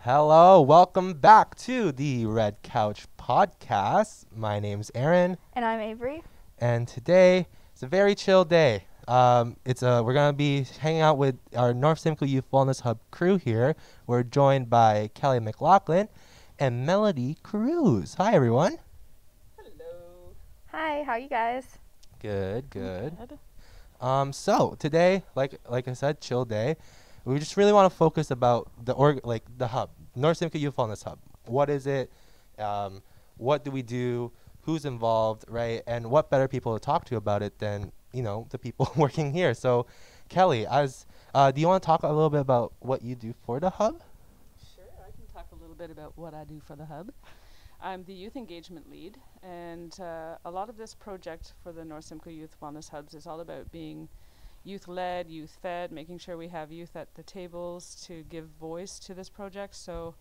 Hello, welcome back to the Red Couch Podcast. My name's Aaron. And I'm Avery. And today, it's a very chill day. We're going to be hanging out with our North Simcoe Youth Wellness Hub crew here. We're joined by Kelly McLaughlin and Melody Cruz. Hi, everyone. Hello. Hi, how you guys? Good. So today, like I said, chill day. We just really want to focus about the hub, North Simcoe Youth Wellness Hub. What is it? What do we do? Who's involved, right? And what better people to talk to about it than, the people working here? So, Kelly, do you want to talk a little bit about what you do for the hub? Sure, I can talk a little bit about what I do for the hub. I'm the youth engagement lead, and a lot of this project for the North Simcoe Youth Wellness Hubs is all about being youth-led, youth-fed, making sure we have youth at the tables to give voice to this project. So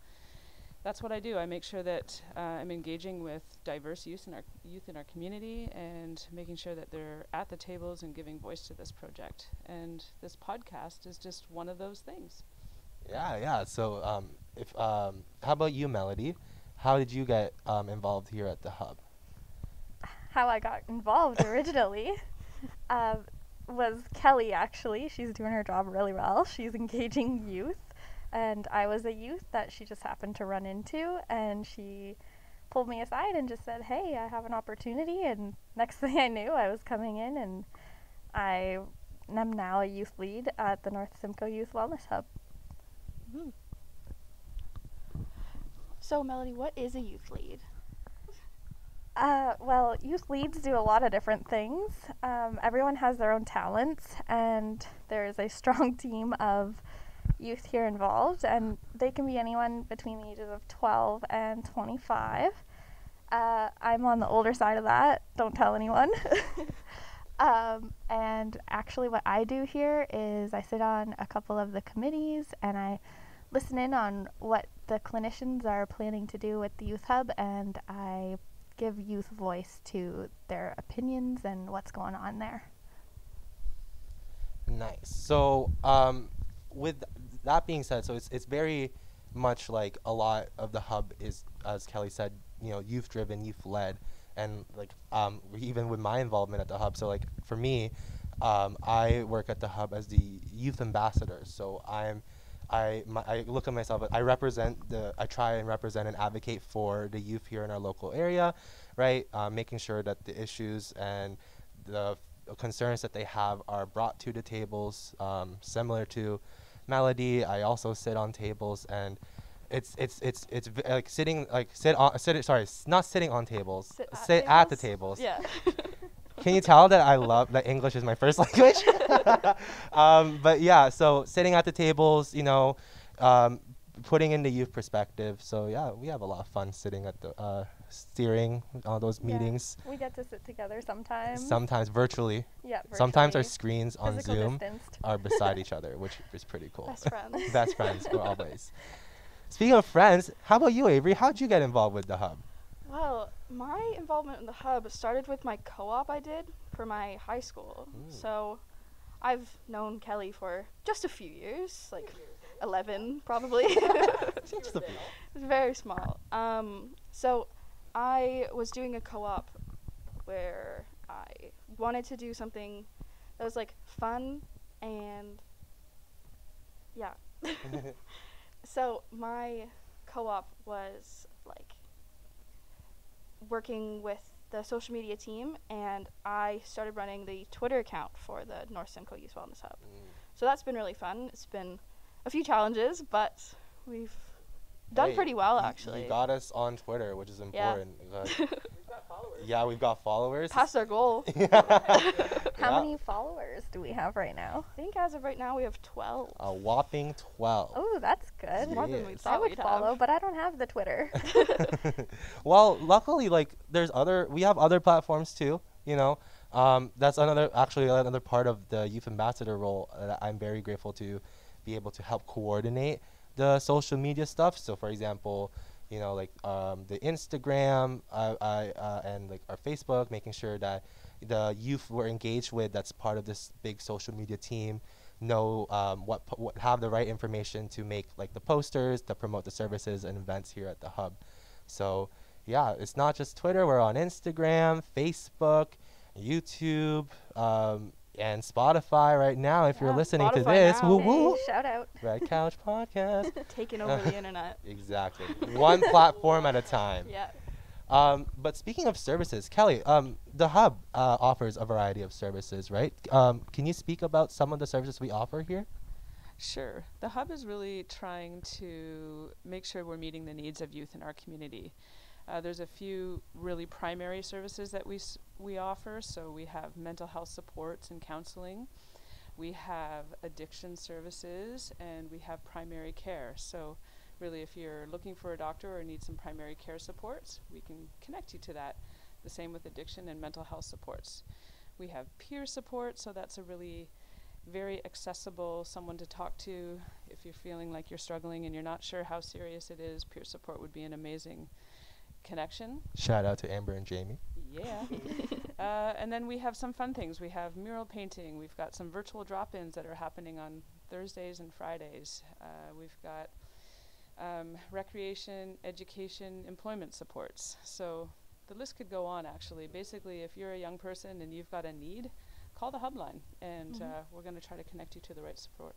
that's what I do. I make sure that I'm engaging with diverse youth in our community and making sure that they're at the tables and giving voice to this project. And this podcast is just one of those things. Yeah. So, how about you, Melody? How did you get involved here at the hub? How I got involved originally was Kelly, actually. She's doing her job really well. She's engaging youth. And I was a youth that she just happened to run into. And she pulled me aside and just said, hey, I have an opportunity. And next thing I knew, I was coming in. And I am now a youth lead at the North Simcoe Youth Wellness Hub. Mm-hmm. So, Melody, what is a youth lead? Well, youth leads do a lot of different things. Everyone has their own talents, and there is a strong team of youth here involved, and they can be anyone between the ages of 12 and 25. I'm on the older side of that. Don't tell anyone. And actually what I do here is I sit on a couple of the committees, and I listen in on what the clinicians are planning to do with the youth hub, and I give youth voice to their opinions and what's going on there. Nice. So, with that being said, so it's very much like a lot of the hub is, as Kelly said, youth driven, youth led, and even with my involvement at the hub. So for me, I work at the hub as the youth ambassador. So I look at myself, I try and represent and advocate for the youth here in our local area, right? Making sure that the issues and the concerns that they have are brought to the tables. Similar to Melody, I also sit on tables, and it's like not sitting on tables, sit at the tables. Yeah. Can you tell that I love that English is my first language? But yeah, so sitting at the tables, putting in the youth perspective. So yeah, we have a lot of fun sitting at the steering all those meetings. We get to sit together sometimes. Sometimes virtually. Yeah, virtually. Sometimes our screens on Physical Zoom distanced. are beside each other, which is pretty cool. Best friends. Best friends, always. Speaking of friends, how about you, Avery? How'd you get involved with the hub? Well, my involvement in the hub started with my co-op I did for my high school. So I've known Kelly for just a few years, 11 probably. Just a few. It's very small. So I was doing a co-op where I wanted to do something that was fun and yeah. So my co-op was working with the social media team, and I started running the Twitter account for the North Simcoe Youth Wellness Hub. So that's been really fun. It's been a few challenges, but we've done pretty well, actually. You got us on Twitter, which is important. Yeah. We've got followers. Yeah, we've got followers. Passed our goal. How many followers do we have right now? I think as of right now we have 12. A whopping 12. Oh, that's good. More than we Yes. thought I would we'd follow, have. but I don't have the Twitter. Well, luckily, we have other platforms too. That's another part of the youth ambassador role that I'm very grateful to be able to help coordinate the social media stuff. So, for example, the Instagram and our Facebook, making sure that the youth we're engaged with that's part of this big social media team know what have the right information to make like the posters to promote the services and events here at the hub. So yeah, it's not just Twitter. We're on Instagram, Facebook, YouTube, and Spotify right now. If you're Yeah, listening to Spotify this, now. woo Hey, woo, shout out. Red Couch Podcast. Taking over the internet. Exactly, one platform at a time. Yeah. But speaking of services, Kelly, the hub offers a variety of services, right? Can you speak about some of the services we offer here? Sure. The hub is really trying to make sure we're meeting the needs of youth in our community. There's a few really primary services that we offer. So we have mental health supports and counseling. We have addiction services, and we have primary care. So really, if you're looking for a doctor or need some primary care supports, we can connect you to that. The same with addiction and mental health supports. We have peer support, so that's a really very accessible someone to talk to if you're feeling like you're struggling and you're not sure how serious it is. Peer support would be an amazing connection. Shout out to Amber and Jamie. Yeah. And then we have some fun things. We have mural painting. We've got some virtual drop-ins that are happening on Thursdays and Fridays. We've got recreation, education, employment supports. So the list could go on, actually. Basically, if you're a young person and you've got a need, call the hub line, and we're going to try to connect you to the right support.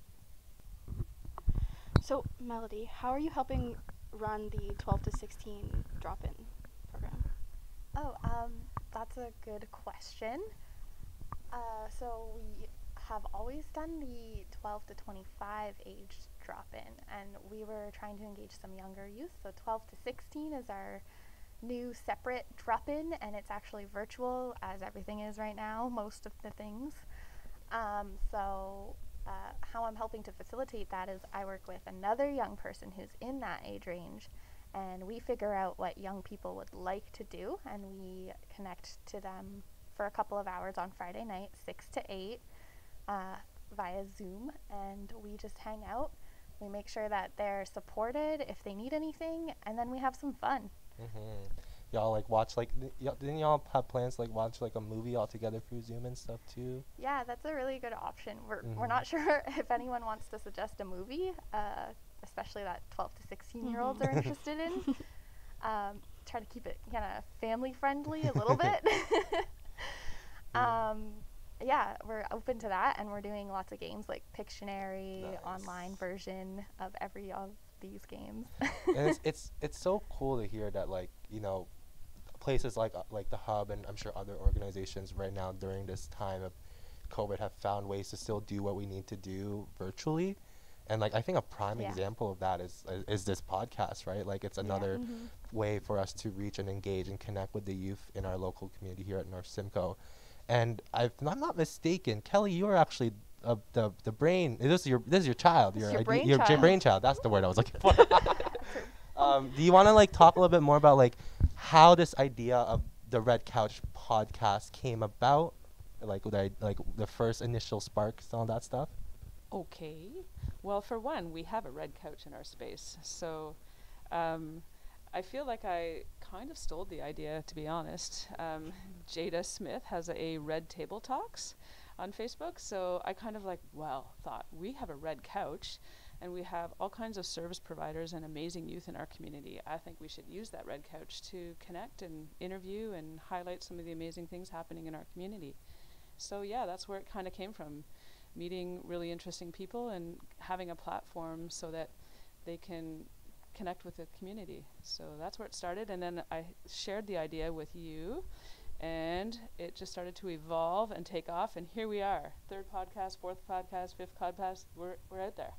So, Melody, how are you helping run the 12 to 16 drop-in program? Oh, that's a good question. So we have always done the 12 to 25 age drop-in, and we were trying to engage some younger youth. So 12 to 16 is our new separate drop-in, and it's actually virtual, as everything is right now, most of the things. How I'm helping to facilitate that is I work with another young person who's in that age range, and we figure out what young people would like to do, and we connect to them for a couple of hours on Friday night, 6 to 8, via Zoom, and we just hang out. We make sure that they're supported if they need anything, and then we have some fun. Mm-hmm. Y'all like watch like didn't y'all have plans to like watch like a movie all together through Zoom and stuff too? Yeah, that's a really good option. We're not sure if anyone wants to suggest a movie, especially that 12 to 16-year-olds are interested in. Try to keep it kind of family friendly a little bit. Yeah, we're open to that, and we're doing lots of games like Pictionary, online version of every of these games. And it's so cool to hear that, like, you know, places like the hub and I'm sure other organizations right now during this time of COVID have found ways to still do what we need to do virtually. And like I think a prime example of that is this podcast, right? Like it's another way for us to reach and engage and connect with the youth in our local community here at North Simcoe. And if I'm not mistaken, Kelly, you are actually the brain. This is your child. Your brainchild. That's the word I was looking for. Do you want to like talk a little bit more about like how this idea of the Red Couch podcast came about, like the first initial sparks, all that stuff? Okay. Well, for one, we have a red couch in our space, so I feel like I kind of stole the idea, to be honest. Jada Smith has a Red Table Talks on Facebook, so I kind of thought we have a red couch and we have all kinds of service providers and amazing youth in our community. I think we should use that red couch to connect and interview and highlight some of the amazing things happening in our community. So yeah, that's where it kind of came from, meeting really interesting people and having a platform so that they can connect with the community. So that's where it started, and then I shared the idea with you, and it just started to evolve and take off, and here we are. 3rd podcast, 4th podcast, 5th podcast, we're out there.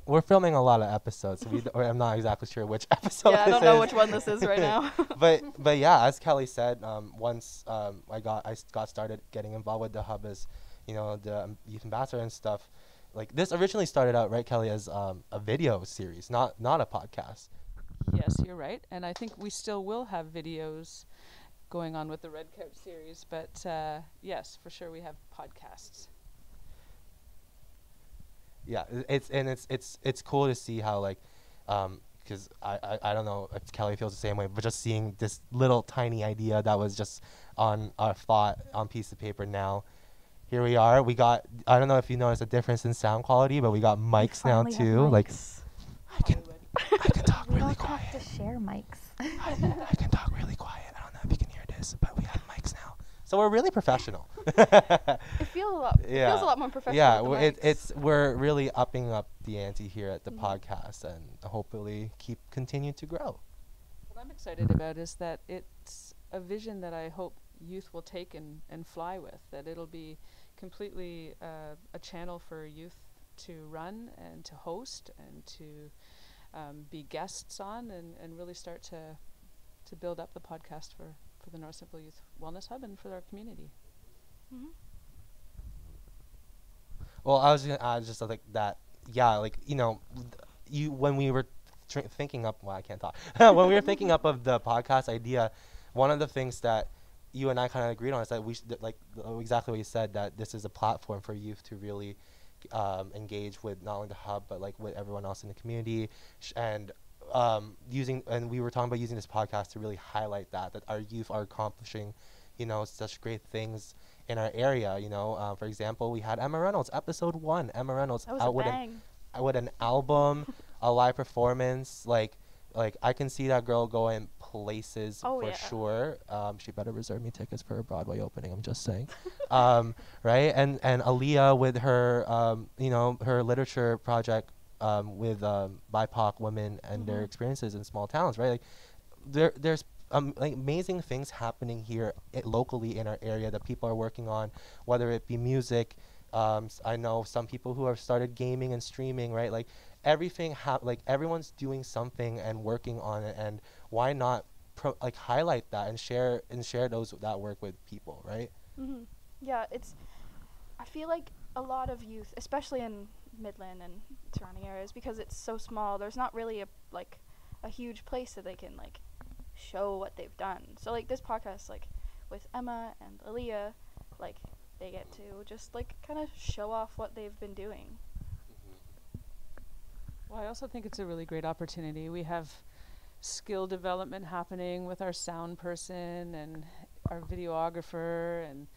We're filming a lot of episodes, so or I'm not exactly sure which episode I don't know which one this is right now. but yeah, as Kelly said, once I got started getting involved with the hub as, you know, the youth ambassador and stuff, like this originally started out, right, Kelly, as a video series, not a podcast. Yes, you're right, and I think we still will have videos going on with the Red Couch series, but yes, for sure we have podcasts. Yeah, it's cool to see how like because I don't know if Kelly feels the same way, but just seeing this little tiny idea that was just on our thought on piece of paper, now here we are. We got, I don't know if you noticed a difference in sound quality, but we got mics now too. Like I can talk We really don't quiet. have to share mics. I can talk really quiet. I don't know if you can hear this, but we have mics now. So we're really professional. It feels a lot more professional. Yeah, with the mics. it's we're really upping up the ante here at the podcast, and hopefully continue to grow. What I'm excited about is that it's a vision that I hope youth will take and fly with, that it'll be completely a channel for youth to run and to host and to be guests on, and really start to build up the podcast for the North Simcoe Youth Wellness Hub and for our community. Mhm. Well, I was gonna add just like that. Yeah, like, you know, you when we were thinking up. Well, I can't talk. When we were thinking up of the podcast idea, one of the things that you and I kind of agreed on is that we should, like exactly what you said, that this is a platform for youth to really engage with not only the hub but like with everyone else in the community, and we were talking about using this podcast to really highlight that our youth are accomplishing, you know, such great things in our area. You know, for example, we had Emma Reynolds, episode 1. Emma Reynolds That was out a with bang. an album, a live performance. Like I can see that girl going places Oh, for yeah. sure. She better reserve me tickets for her Broadway opening. I'm just saying. Right? And Aaliyah with her, you know, her literature project with BIPOC women and their experiences in small towns. Right? Like there's like amazing things happening here locally in our area that people are working on, whether it be music. I know some people who have started gaming and streaming, right? Like everything, like everyone's doing something and working on it, and why not like highlight that and share that work with people, right? Yeah, I feel like a lot of youth, especially in Midland and surrounding areas, because it's so small, there's not really a huge place that they can like show what they've done. So like this podcast, like with Emma and Aaliyah, like they get to just like kind of show off what they've been doing. Well, I also think it's a really great opportunity. We have skill development happening with our sound person and our videographer, and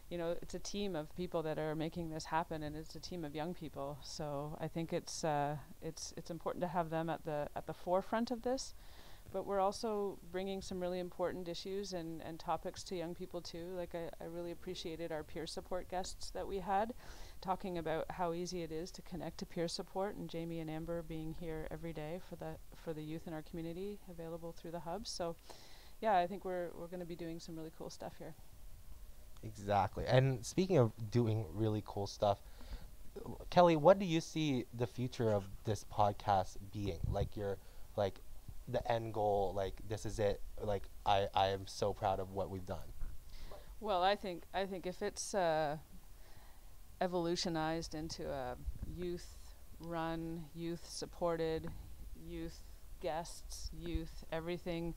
you know, it's a team of people that are making this happen, and it's a team of young people. So I think it's important to have them at the forefront of this. But we're also bringing some really important issues and topics to young people too. Like I really appreciated our peer support guests that we had, talking about how easy it is to connect to peer support, and Jamie and Amber being here every day for the youth in our community, available through the hub. So yeah, I think we're going to be doing some really cool stuff here. Exactly. And speaking of doing really cool stuff, Kelly, what do you see the future of this podcast being? Like the end goal, like this is it, like I am so proud of what we've done. Well, I think if it's evolutionized into a youth run, youth supported, youth guests, youth everything,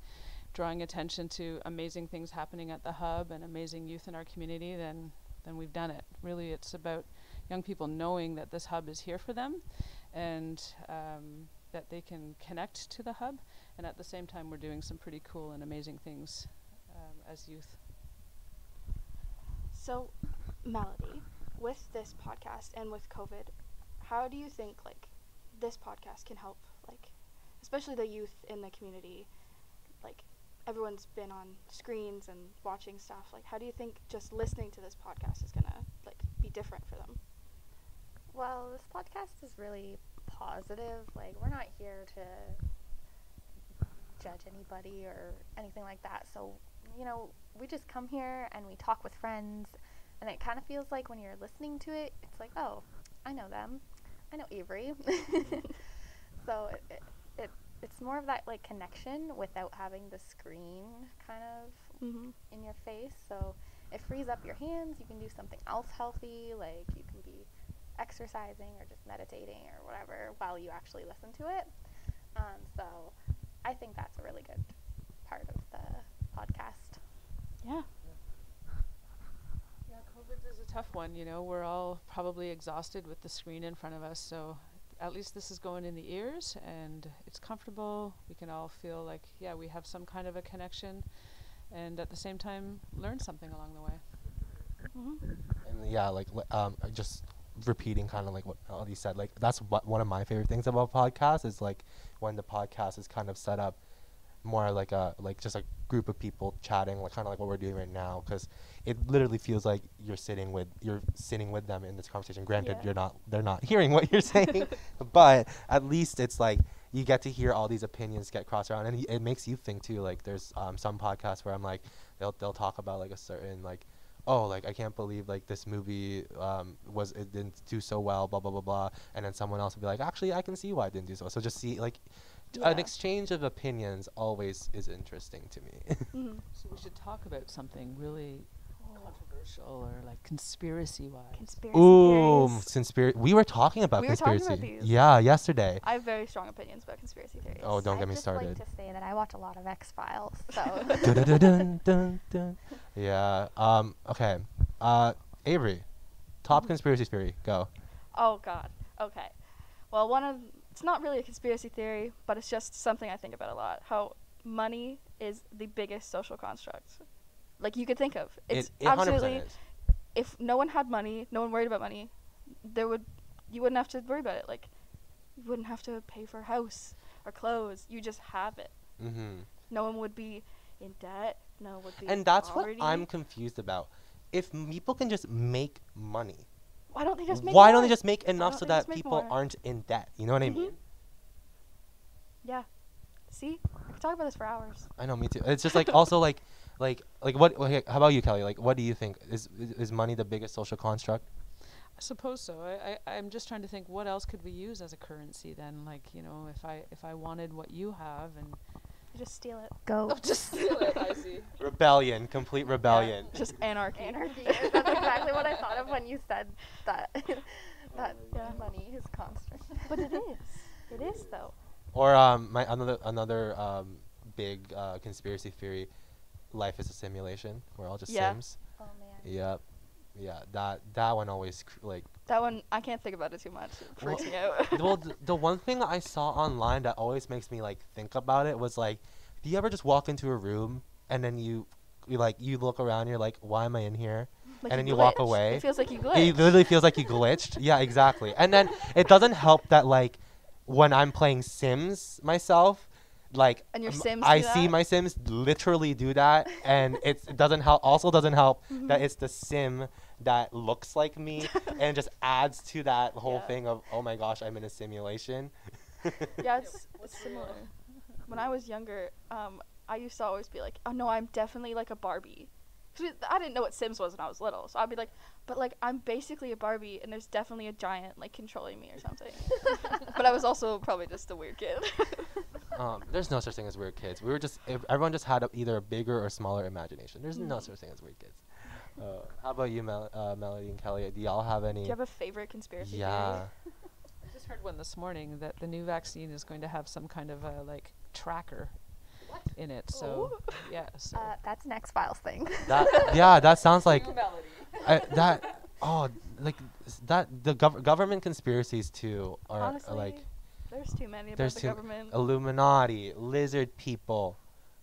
drawing attention to amazing things happening at the hub and amazing youth in our community, then we've done it. Really, it's about young people knowing that this hub is here for them, and that they can connect to the hub, and at the same time we're doing some pretty cool and amazing things as youth. So, Melody, with this podcast and with COVID, how do you think like this podcast can help, like especially the youth in the community? Like everyone's been on screens and watching stuff. Like how do you think just listening to this podcast is gonna like be different for them? Well, this podcast is really positive. Like, we're not here to judge anybody or anything like that. So, you know, we just come here and we talk with friends, and it kind of feels like when you're listening to it, it's like, oh, I know them. I know Avery. So it's more of that like connection without having the screen kind of in your face. So it frees up your hands. You can do something else healthy, like you can be exercising or just meditating or whatever while you actually listen to it. So I think that's a really good part of the podcast. Yeah. Yeah, COVID is a tough one. You know, we're all probably exhausted with the screen in front of us. So at least this is going in the ears and it's comfortable. We can all feel like, yeah, we have some kind of a connection, and at the same time learn something along the way. And yeah, like just repeating kind of like what Elodie said, like that's one of my favorite things about podcasts is like when the podcast is kind of set up more like just a group of people chatting, like kind of like what we're doing right now, because it literally feels like you're sitting with them in this conversation. Granted, they're not hearing what you're saying, but at least it's like you get to hear all these opinions get crossed around, and it makes you think too. Like there's some podcasts where I'm like they'll talk about like a certain like, oh, like I can't believe like this movie it didn't do so well, blah blah blah blah, and then someone else will be like, actually I can see why it didn't do so. So just see like an exchange of opinions always is interesting to me. So we should talk about something really controversial or like conspiracy-wise. Conspiracy We were talking about conspiracy. Yeah, yesterday. I have very strong opinions about conspiracy theories. Oh, don't get me started. I'd just like to say that I watch a lot of X-Files, so. Dun, dun, dun. Yeah. Okay. Avery, top conspiracy theory. Go. Oh God. Okay. Well, it's not really a conspiracy theory, but it's just something I think about a lot. How money is the biggest social construct, like you could think of. It's absolutely. If no one had money, no one worried about money, you wouldn't have to worry about it. Like, you wouldn't have to pay for a house or clothes. You just have it. No one would be in debt. No one would be. And that's what I'm confused about. If people can just make money, why don't they just make Why more? don't they just make enough so that people aren't in debt? You know what I mean? Yeah. See? I could talk about this for hours. I know, me too. It's just like also like what? Okay, how about you, Kelly? Like, what do you think? Is money the biggest social construct? I suppose so. I'm just trying to think, what else could we use as a currency then? Like, you know, if I wanted what you have and you just steal it. Go. Oh, just steal it. I see. Rebellion, complete rebellion. Yeah, just anarchy. Anarchy. That's exactly what I thought of when you said that. Money is constant. But it is. It is though. Or my another big conspiracy theory, life is a simulation. We're all just Sims. Oh man. Yep. Yeah, that one always that one I can't think about it too much. It freaks me out. Well, the one thing I saw online that always makes me like think about it was like, do you ever just walk into a room and then you look around and you're like, why am I in here? Like and then you walk glitched. away. It feels like you glitched. It literally feels like you glitched. Yeah, exactly. And then it doesn't help that like when I'm playing Sims myself, like and your Sims I see my Sims literally do that, and it doesn't help. Also doesn't help that it's the Sim that looks like me and just adds to that whole thing of, oh my gosh, I'm in a simulation. Yeah, it's similar. When I was younger, I used to always be like, oh no, I'm definitely like a Barbie. 'Cause I didn't know what Sims was when I was little, so I'd be like, but like I'm basically a Barbie and there's definitely a giant like controlling me or something. But I was also probably just a weird kid. There's no such thing as weird kids. Everyone just had either a bigger or smaller imagination. There's no such thing as weird kids. How about you, Melody and Kelly? Do y'all have any? Do you have a favorite conspiracy theory? I just heard one this morning that the new vaccine is going to have some kind of a like tracker in it. So yeah. So that's an X-Files thing. That sounds like Melody. the government conspiracies too are Honestly, like. There's too many about the government. Illuminati, lizard people.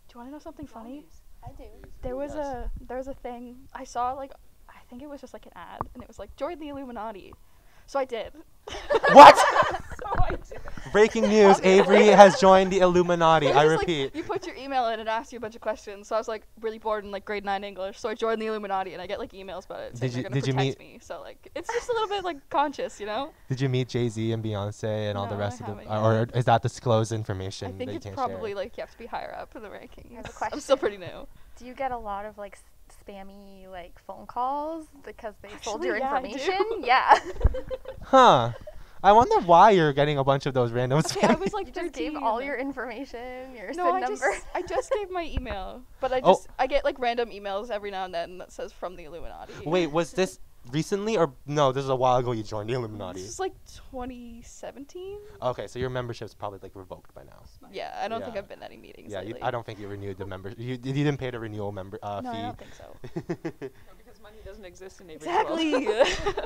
Do you want to know something funny? I do. There was a thing I saw, like I think it was just like an ad, and it was like join the Illuminati. So I did. What? So I did. Breaking news: Avery has joined the Illuminati. I repeat. Like, you put your email in and it asks you a bunch of questions. So I was like really bored in like grade 9 English. So I joined the Illuminati, and I get like emails about it saying they're gonna protect me. So like it's just a little bit like conscious, you know. Did you meet Jay-Z and Beyonce and all the rest I of them, haven't or is that disclosed information? I think that it's you can't probably share? like you have to be higher up in the rankings. I have a question. I'm still pretty new. Do you get a lot of like spammy like phone calls because they sold Actually, your yeah, I do. information? Yeah. Huh. I wonder why you're getting a bunch of those random Okay, I was like You just gave 13. all your information, your No, SIN number. I just gave my email, but I get like random emails every now and then that says from the Illuminati. Wait, was this recently or no? This is a while ago. You joined the Illuminati. This is like 2017. Okay, so your membership's probably like revoked by now. Yeah, I don't think Yeah. I've been to any meetings. Yeah, lately. I don't think you renewed the member. You didn't pay the renewal No, fee. I don't think so. No, because money doesn't exist in Avery's Exactly.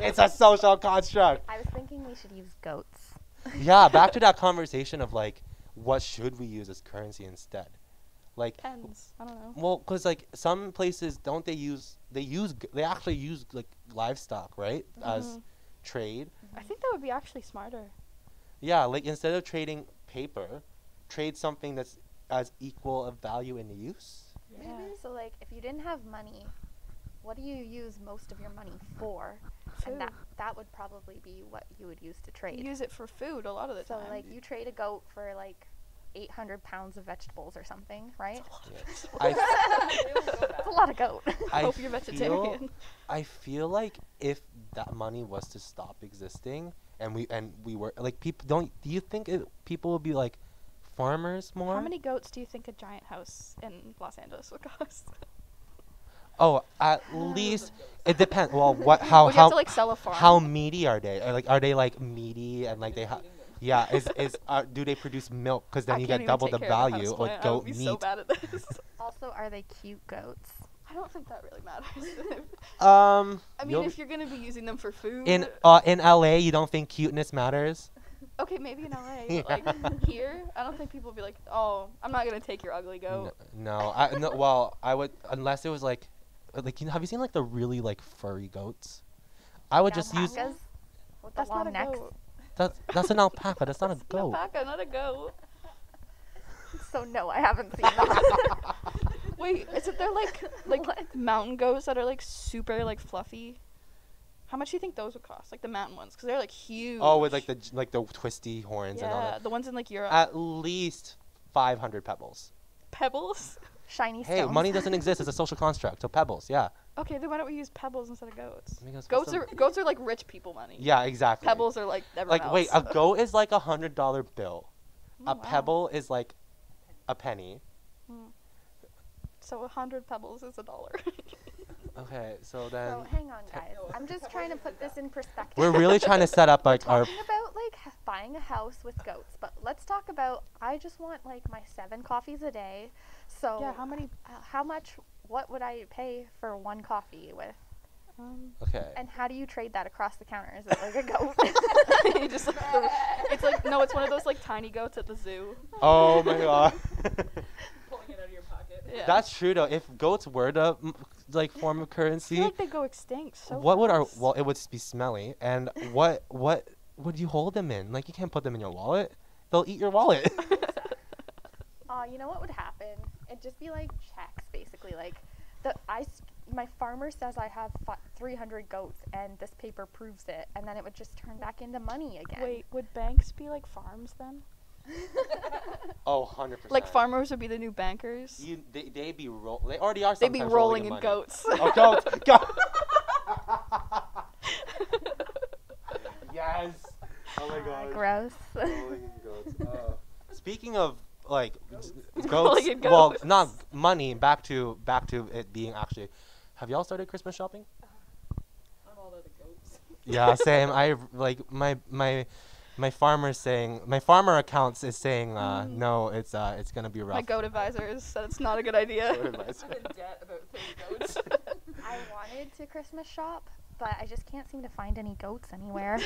It's a social construct. I was thinking we should use goats. Yeah, back to that conversation of like, what should we use as currency instead? Like, Pens. I don't know. well, because like some places don't they actually use like livestock, right, as trade. I think that would be actually smarter. Yeah, like instead of trading paper, trade something that's as equal of value in use. Yeah. Maybe. So like, if you didn't have money, what do you use most of your money for? And Food. that would probably be what you would use to trade. Use it for food a lot of the So time. like, you trade a goat for like 800 pounds of vegetables or something, right? I That's a lot of goat. I hope you're vegetarian. I feel like if that money was to stop existing and we were like do you think people would be like farmers more? How many goats do you think a giant house in Los Angeles would cost? Oh, at least it depends. Well, Would you have to like sell a farm? how meaty are they? Are they like meaty and like they yeah, do they produce milk? Because then I you can't get even double take the care of a value houseplant. with I would goat be meat. so bad at this. Also, are they cute goats? I don't think that really matters. I mean, You'll- if you're gonna be using them for food. in LA, you don't think cuteness matters? Okay, maybe in LA, Yeah. but like here, I don't think people would be like, "Oh, I'm not gonna take your ugly goat." No, no. Well, I would unless it was like have you seen like the really like furry goats? I would just use Alpacas with the That's long not a necks. goat. that's an alpaca. That's not a An goat. alpaca, not a goat. So no, I haven't seen that. Wait, is it they're like What? mountain goats that are like super like fluffy? How much do you think those would cost? Like the mountain ones, because they're like huge. Oh, with like the twisty horns and all yeah, that. the ones in like Europe. At least 500 pebbles. Pebbles. Shiny Hey, stones. money doesn't exist. It's a social construct. So pebbles, yeah. Okay, then why don't we use pebbles instead of goats? Because Goats are like rich people money. Yeah, exactly. Pebbles are like everyone Like wait, else. a goat is like $100 bill. Oh, A wow. pebble is like a penny. So 100 pebbles is $1. Okay, so then So hang on, guys. I'm just trying to put this in perspective. we're really trying to set up like our Talking about like buying a house with goats, but let's talk about. I just want like my 7 coffees a day. So Yeah, how many? how much? What would I pay for one coffee with? okay. And how do you trade that across the counter? Is it like a goat? You just like it's like no, it's one of those like tiny goats at the zoo. Oh my god. Pulling it out of your pocket. Yeah. That's true though. If goats were the like form of I currency, feel like they go extinct. So what would our fast. well it would be smelly and what would you hold them in? Like you can't put them in your wallet. They'll eat your wallet. You know what would happen? It'd just be like checks, basically. Like my farmer says I have 300 goats, and this paper proves it, and then it would just turn back into money again. Wait, would banks be like farms then? Oh, 100%. Like farmers would be the new bankers. They'd be they already are They'd be sometimes rolling in money. goats. Oh, goats. Yes. Oh my god. Gross. Rolling in goats. Speaking of like Rolling goats, in well, goats. not money. Back to it being actually. Have y'all started Christmas shopping? I'm all out of goats. Yeah, same. I like my farmer's saying my farmer accounts is saying no, it's gonna be rough. My goat advisors said it's not a good idea. Goat advice. I'm in debt about 30 goats. I wanted to Christmas shop, but I just can't seem to find any goats anywhere. I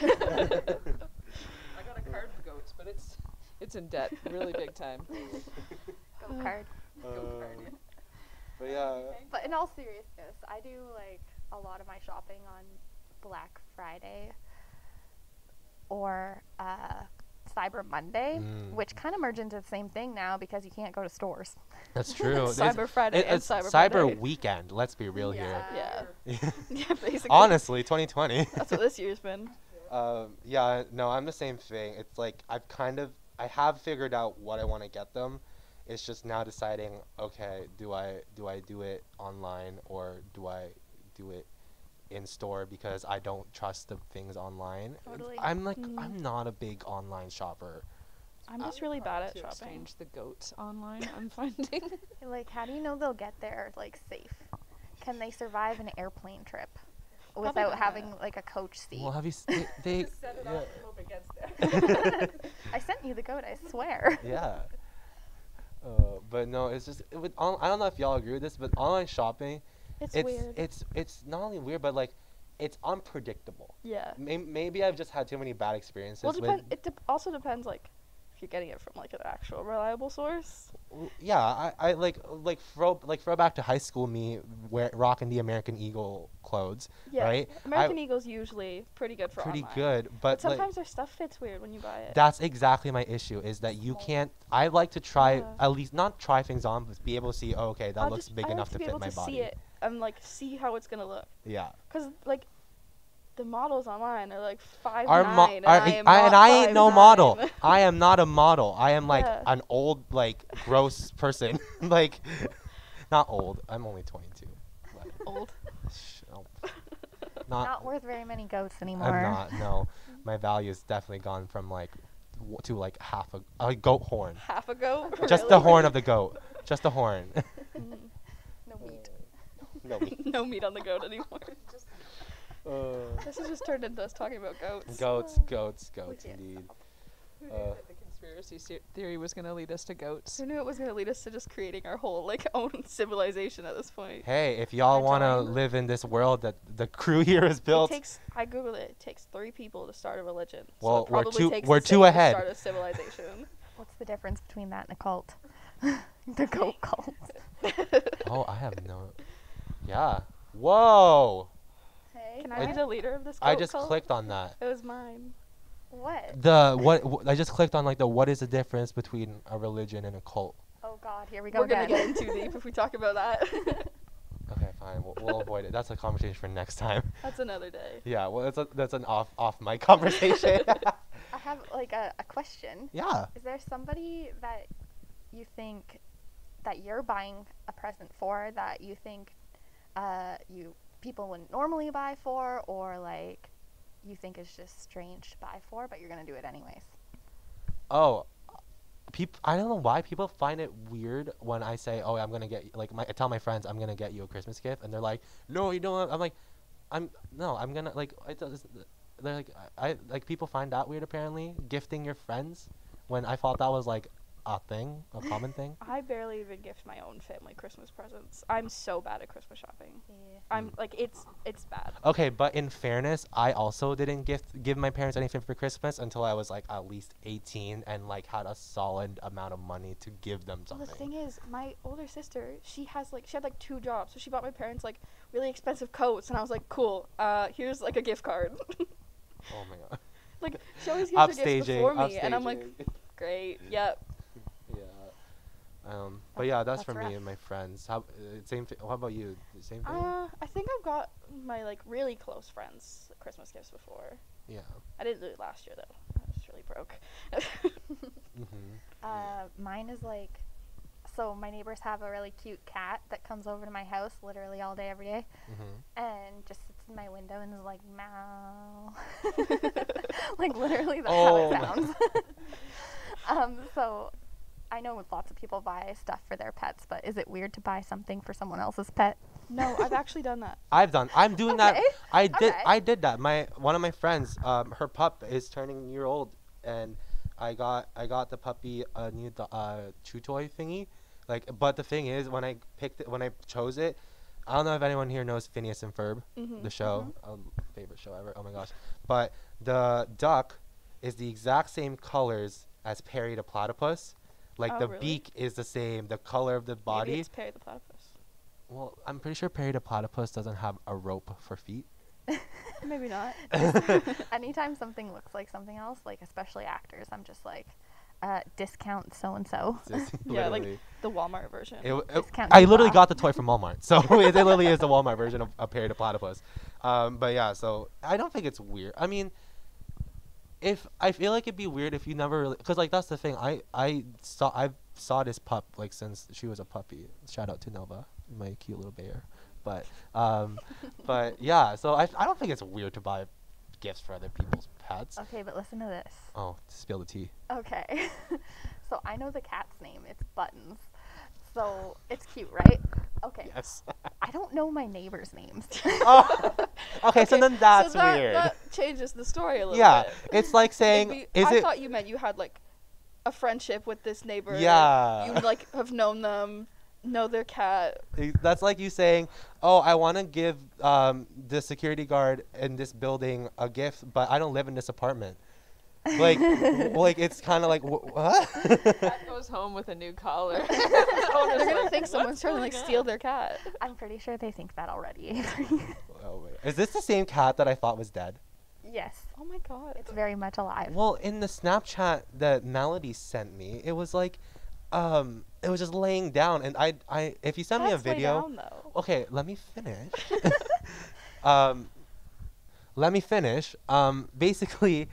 got a card for goats, but it's in debt, really big time. Goat card. Goat card, yeah. But yeah. But in all seriousness, I do like a lot of my shopping on Black Friday or Cyber Monday, which kind of merge into the same thing now because you can't go to stores. That's true. Cyber Friday and it's Cyber Cyber Monday. weekend. Let's be real Yeah. here. Yeah, basically. Honestly, 2020. That's what this year's been. Yeah, no, I'm the same thing. It's like I have figured out what I want to get them. It's just now deciding, okay, do I do it online or do I do it in store because I don't trust the things online. Totally. I'm not a big online shopper. I'm just really bad at to shopping. exchange the goats online, I'm finding. Like, how do you know they'll get there like safe? Can they survive an airplane trip without not. having like a coach seat? Well, have you they Set it yeah. up and hope it gets there. I sent you the goat, I swear. Yeah. But no, it's just I don't know if y'all agree with this, but online shopping, It's it's weird. it's not only weird, but like it's unpredictable. Yeah. Maybe I've just had too many bad experiences. Well, with it also depends, like, if you're getting it from, like, an actual reliable source. Yeah, I like throw back to high school me rocking the American Eagle clothes, Yeah. right? American Eagle's usually pretty good for Pretty online. good, But but like, sometimes their stuff fits weird when you buy it. that's exactly my issue is that you can't. I like to try Yeah. at least not try things on, but be able to see. Oh, okay, that I looks big like enough to be fit able my to body. see it and, like, see how it's gonna look. Yeah. Cause like, the models online are like 5'9", And and I ain't no model. 5'9". I am not a model. I am like Yeah. an old, like gross person. Like, not old. I'm only 22. But Old. no. Not worth very many goats anymore. I'm not. No, my value has definitely gone from like to like half a goat horn. Half a goat. Just Really? the horn of the goat. Just the horn. Mm. No meat. No meat. No meat on the goat anymore. This has just turned into us talking about goats. Goats, We can't indeed. stop. Who knew that the conspiracy theory was going to lead us to goats? Who knew it was gonna lead us to just creating our whole like own civilization at this point? Hey, if y'all I want to join. live in this world that the crew here has built, I googled it. It takes 3 people to start a religion. Well, so it probably takes we're the two same ahead. To start a civilization. What's the difference between that and a cult? The goat cult. oh, I have no. Yeah. Whoa. Hey. Can I be the leader of this goat I just cult? clicked on that. It was mine. What? I just clicked on like what is the difference between a religion and a cult? Oh God, here we go We're gonna again. get in too deep if we talk about that. Okay, fine. We'll avoid it. That's a conversation for next time. That's another day. Yeah. Well, that's an off mic conversation. I have like a question. Yeah. Is there somebody that you think that you're buying a present for that you think people wouldn't normally buy for, or like you think is just strange to buy for, but you're gonna do it anyways? Oh, I don't know why people find it weird when I say, "Oh, I'm gonna get I tell my friends I'm gonna get you a Christmas gift," and they're like, "No, you don't." I'm like, I'm gonna like. They're like, I like people find that weird apparently. Gifting your friends, when I thought that was like a common thing. I barely even gift my own family Christmas presents. I'm so bad at Christmas shopping. Yeah. I'm like it's bad. Okay, but in fairness, I also didn't give my parents anything for Christmas until I was like at least 18 and like had a solid amount of money to give them Well, something. the thing is, my older sister, she had like 2 jobs, so she bought my parents like really expensive coats, and I was like, cool. Here's like a gift card. Oh my god. Like she always gives her gifts Upstaging. before me, and I'm like, great, yep. Yeah. But yeah, that's for That's me and my friends. How how about you? The same thing? I think I've got my like really close friends Christmas gifts before. Yeah. I didn't do it last year though. I was really broke. Mine is like, so my neighbors have a really cute cat that comes over to my house literally all day, every day, and just sits in my window and is like, meow. Like literally that's how it sounds. So I know lots of people buy stuff for their pets, but is it weird to buy something for someone else's pet? No, I've actually done that. I'm doing that. Okay, I okay. did that. One of my friends, her pup is turning a year old, and I got the puppy a new chew toy thingy. Like, but the thing is, when I chose it, I don't know if anyone here knows Phineas and Ferb, the show, favorite show ever. Oh my gosh! But the duck is the exact same colors as Perry the platypus. Like the really? beak is the same, the color of the body. Maybe it's Perry the platypus. Well, I'm pretty sure Perry the platypus doesn't have a rope for feet. Maybe not. Anytime something looks like something else, like especially actors, I'm just like, discount so and so. Yeah, like Literally. the Walmart version. Discount I literally Cuba. got the toy from Walmart, so it literally is the Walmart version of Perry the platypus. But yeah, so I don't think it's weird. I mean, if I feel like it'd be weird if you never really, cause like that's the thing. I saw this pup like since she was a puppy. Shout out to Nova, my cute little bear. But but yeah, so I don't think it's weird to buy gifts for other people's pets. Okay, but listen to this. Oh, spill the tea. Okay. So I know the cat's name. It's Buttons. So it's cute, right? Okay. Yes. I don't know my neighbors' names. Oh, okay, so then that's so that, weird. That changes the story a little Yeah, bit. it's like saying, I thought you meant you had like a friendship with this neighbor. Yeah. You like have known them know their cat. That's like you saying, "Oh, I want to give the security guard in this building a gift, but I don't live in this apartment." Like, like it's kind of like what? Cat goes home with a new collar. They're gonna think someone's trying to like steal their cat. I'm pretty sure they think that already. Oh, wait. Is this the same cat that I thought was dead? Yes, Oh my god. it's very much alive. Well, in the Snapchat that Melody sent me, it was like, it was just laying down, and if you send me a Cats lay video, down, though. okay, let me finish. Let me finish. Basically,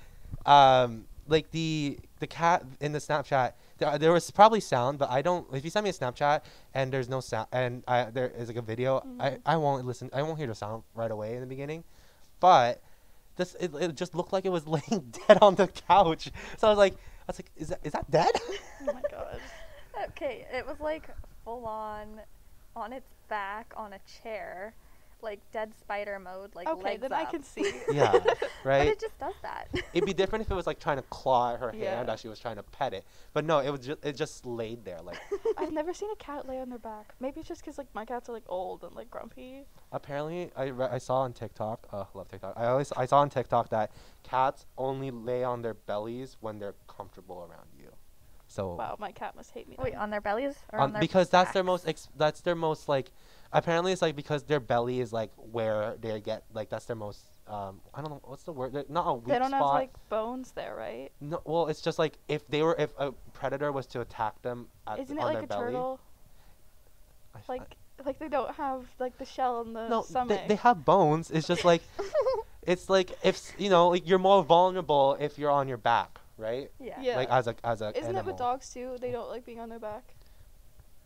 like the cat in the Snapchat, there was probably sound, but I don't. If you send me a Snapchat and there's no sound, and there is like a video, I won't listen. I won't hear the sound right away in the beginning, but it just looked like it was laying dead on the couch. So I was like, is that dead? Oh my god. Okay, it was like full on its back on a chair, like dead spider mode, like Okay, legs then up. I can see. Yeah, But right. it just does that. It'd be different if it was like trying to claw at her hand Yeah. as she was trying to pet it, but no, it just laid there. Like I've never seen a cat lay on their back. Maybe it's just because like my cats are like old and like grumpy. apparently, I saw on TikTok. Love TikTok. I saw on TikTok that cats only lay on their bellies when they're comfortable around you. So Wow, my cat must hate me. Wait, then. on their bellies or on their because that's their backs? most that's their most like. Apparently, it's like because their belly is like where they get like that's their most. I don't know what's the word. They're not a weak They don't have spot. like bones there, right? No, well, it's just like if a predator was to attack them Isn't on it like their a belly. turtle? I- Like they don't have like the shell in the no, stomach. they have bones. It's just like it's like if like you're more vulnerable if you're on your back, right? Yeah. Yeah. Like as a Isn't animal. it with dogs too? They don't like being on their back.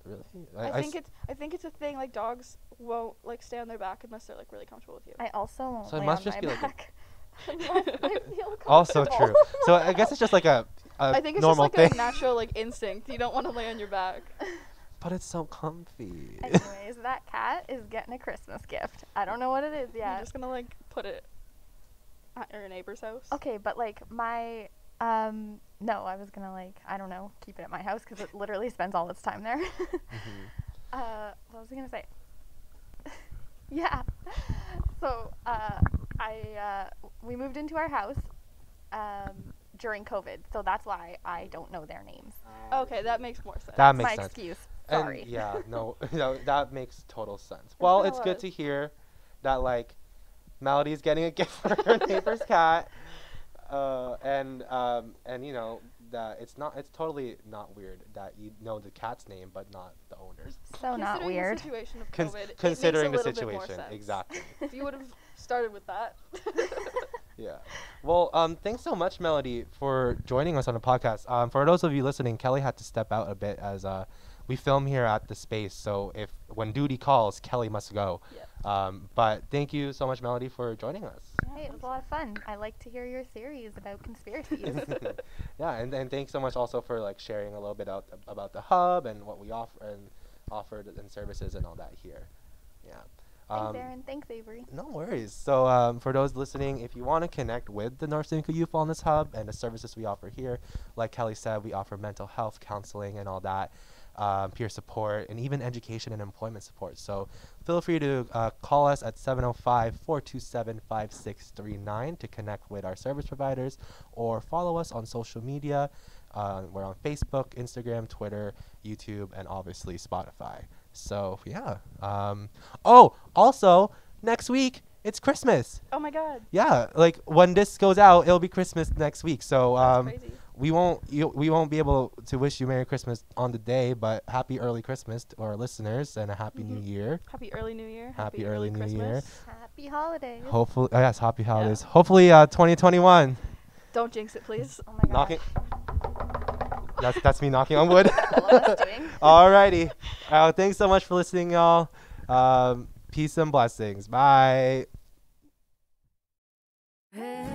Really? I think it's a thing. Like dogs won't like stay on their back unless they're like really comfortable with you. I also won't So it lay must on just my be like a- back. Unless I feel Also comfortable. true. So I guess it's just like a I think it's just normal like thing. a natural like instinct. You don't want to lay on your back. But it's so comfy. Anyways, that cat is getting a Christmas gift. I don't know what it is You're yet. just gonna like put it at your neighbor's house. Okay, but like my no, I was gonna like I don't know keep it at my house because it literally spends all its time there. What was I gonna say? Yeah. So we moved into our house during COVID, so that's why I don't know their names. Okay, that makes more sense. That My makes sense. excuse. And Sorry. yeah, no, that makes total sense. Well, been a it's lot good of- to hear that like Melody's getting a gift for her neighbor's cat, and you know that it's totally not weird that you know the cat's name but not the owner's. So not Considering weird. The situation of Cons- COVID, considering it the makes a little bit more situation, sense. exactly. If you would have started with that. Yeah. Well, thanks so much, Melody, for joining us on the podcast. For those of you listening, Kelly had to step out a bit as we film here at the space. So if when duty calls, Kelly must go. Yeah. But thank you so much, Melody, for joining us. Hey, it was a lot of fun. I like to hear your theories about conspiracies. Yeah, and thanks so much also for like sharing a little bit about the hub and what we offered and services and all that here. Yeah. Thanks, Aaron. Thanks, Avery. No worries. So for those listening, if you want to connect with the North Simcoe Youth Wellness Hub and the services we offer here, like Kelly said, we offer mental health counseling and all that, peer support, and even education and employment support. So feel free to call us at 705-427-5639 to connect with our service providers, or follow us on social media. We're on Facebook, Instagram, Twitter, YouTube, and obviously Spotify. So yeah. Also next week it's Christmas. Oh my god. Yeah, like when this goes out, it'll be Christmas next week. So That's crazy. we won't be able to wish you Merry Christmas on the day, but happy early Christmas to our listeners and a happy New Year. Happy early New Year. Happy early New Year. Christmas. Happy holidays. Hopefully, yes, happy holidays. Hopefully, 2021. Don't jinx it, please. Oh my Knocking. gosh. That's me knocking on wood. All of us doing. Alrighty. Thanks so much for listening, y'all. Peace and blessings. Bye. Hey.